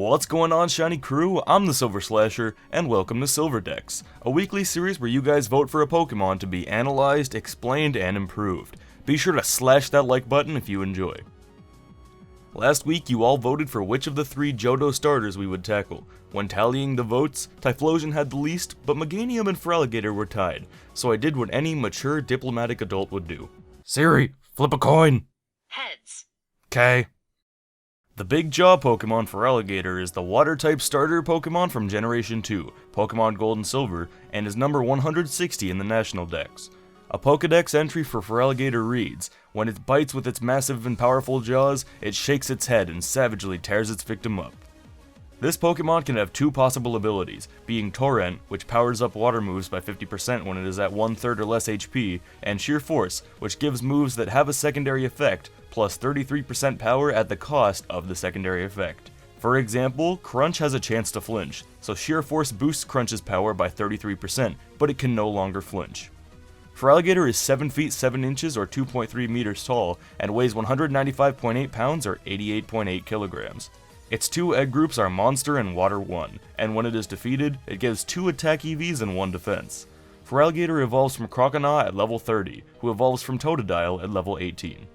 What's going on, shiny crew? I'm the SilverSlasher, and welcome to SilverDex, a weekly series where you guys vote for a Pokemon to be analyzed, explained, and improved. Be sure to slash that like button if you enjoy. Last week, you all voted for which of the 3 Johto starters we would tackle. When tallying the votes, Typhlosion had the least, but Meganium and Feraligatr were tied, so I did what any mature diplomatic adult would do. Siri, flip a coin! Heads. K. The Big Jaw Pokemon Feraligatr is the Water-type starter Pokemon from Generation 2, Pokemon Gold and Silver, and is number 160 in the National Dex. A Pokédex entry for Feraligatr reads, when it bites with its massive and powerful jaws, it shakes its head and savagely tears its victim up. This Pokemon can have 2 possible abilities, being Torrent, which powers up water moves by 50% when it is at 1/3 or less HP, and Sheer Force, which gives moves that have a secondary effect, plus 33% power at the cost of the secondary effect. For example, Crunch has a chance to flinch, so Sheer Force boosts Crunch's power by 33%, but it can no longer flinch. Feraligatr is 7 feet 7 inches or 2.3 meters tall, and weighs 195.8 pounds or 88.8 kilograms. Its 2 egg groups are Monster and Water 1, and when it is defeated, it gives 2 attack EVs and 1 defense. Feraligatr evolves from Croconaw at level 30, who evolves from Totodile at level 18.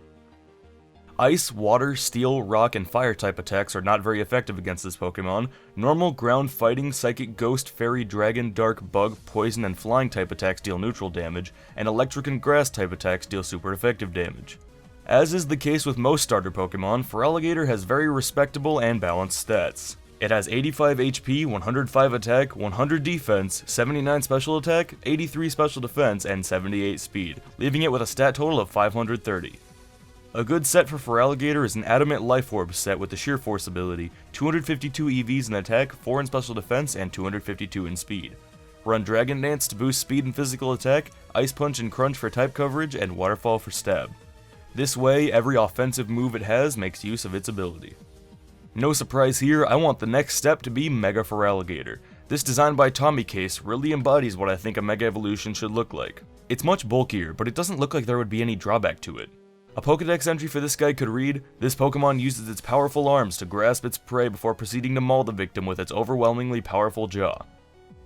Ice, Water, Steel, Rock, and Fire type attacks are not very effective against this Pokemon. Normal, Ground, Fighting, Psychic, Ghost, Fairy, Dragon, Dark, Bug, Poison, and Flying type attacks deal neutral damage, and Electric and Grass type attacks deal super effective damage. As is the case with most starter Pokemon, Feraligatr has very respectable and balanced stats. It has 85 HP, 105 attack, 100 defense, 79 special attack, 83 special defense, and 78 speed, leaving it with a stat total of 530. A good set for Feraligatr is an Adamant Life Orb set with the Sheer Force ability, 252 EVs in attack, 4 in special defense, and 252 in speed. Run Dragon Dance to boost speed and physical attack, Ice Punch and Crunch for type coverage, and Waterfall for stab. This way, every offensive move it has makes use of its ability. No surprise here, I want the next step to be Mega Feraligatr. This design by Tommy Case really embodies what I think a Mega Evolution should look like. It's much bulkier, but it doesn't look like there would be any drawback to it. A Pokédex entry for this guy could read, this Pokemon uses its powerful arms to grasp its prey before proceeding to maul the victim with its overwhelmingly powerful jaw.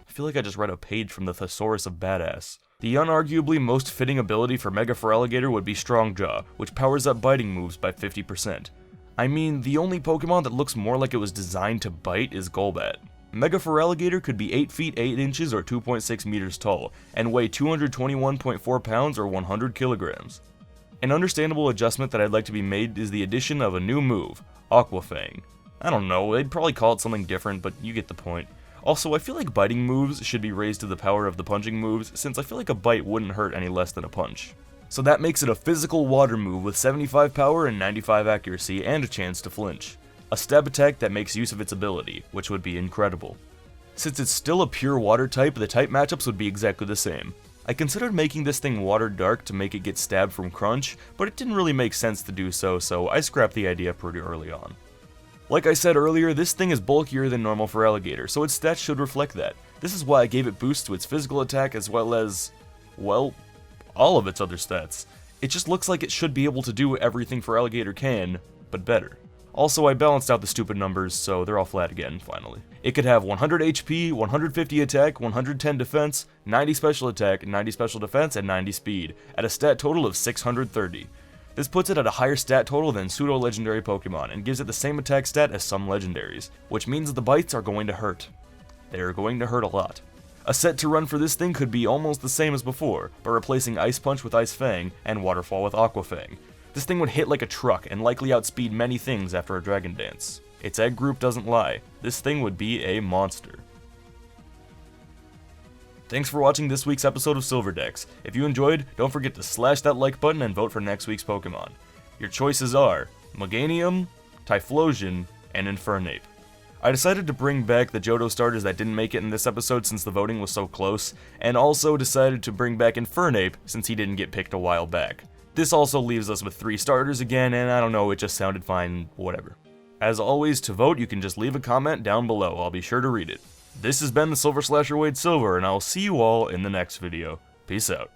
I feel like I just read a page from the Thesaurus of Badass. The unarguably most fitting ability for Mega Feraligatr would be Strong Jaw, which powers up biting moves by 50%. I mean, the only Pokemon that looks more like it was designed to bite is Golbat. Mega Feraligatr could be 8 feet 8 inches or 2.6 meters tall, and weigh 221.4 pounds or 100 kilograms. An understandable adjustment that I'd like to be made is the addition of a new move, Aqua Fang. I don't know, they'd probably call it something different, but you get the point. Also, I feel like biting moves should be raised to the power of the punching moves, since I feel like a bite wouldn't hurt any less than a punch. So that makes it a physical water move with 75 power and 95 accuracy and a chance to flinch. A stab attack that makes use of its ability, which would be incredible. Since it's still a pure water type, the type matchups would be exactly the same. I considered making this thing water dark to make it get stabbed from Crunch, but it didn't really make sense to do so, so I scrapped the idea pretty early on. Like I said earlier, this thing is bulkier than normal Feraligatr, so its stats should reflect that. This is why I gave it boosts to its physical attack as well as, well, all of its other stats. It just looks like it should be able to do everything Feraligatr can, but better. Also, I balanced out the stupid numbers, so they're all flat again, finally. It could have 100 HP, 150 attack, 110 defense, 90 special attack, 90 special defense, and 90 speed, at a stat total of 630. This puts it at a higher stat total than pseudo-legendary Pokemon, and gives it the same attack stat as some legendaries, which means the bites are going to hurt. They are going to hurt a lot. A set to run for this thing could be almost the same as before, by replacing Ice Punch with Ice Fang, and Waterfall with Aqua Fang. This thing would hit like a truck, and likely outspeed many things after a Dragon Dance. Its egg group doesn't lie, this thing would be a monster. Thanks for watching this week's episode of SilverDex. If you enjoyed, don't forget to slash that like button and vote for next week's Pokemon. Your choices are Meganium, Typhlosion, and Infernape. I decided to bring back the Johto starters that didn't make it in this episode since the voting was so close, and also decided to bring back Infernape since he didn't get picked a while back. This also leaves us with 3 starters again, and I don't know, it just sounded fine, whatever. As always, to vote, you can just leave a comment down below, I'll be sure to read it. This has been the SilverSlasher Wade Silver, and I'll see you all in the next video. Peace out.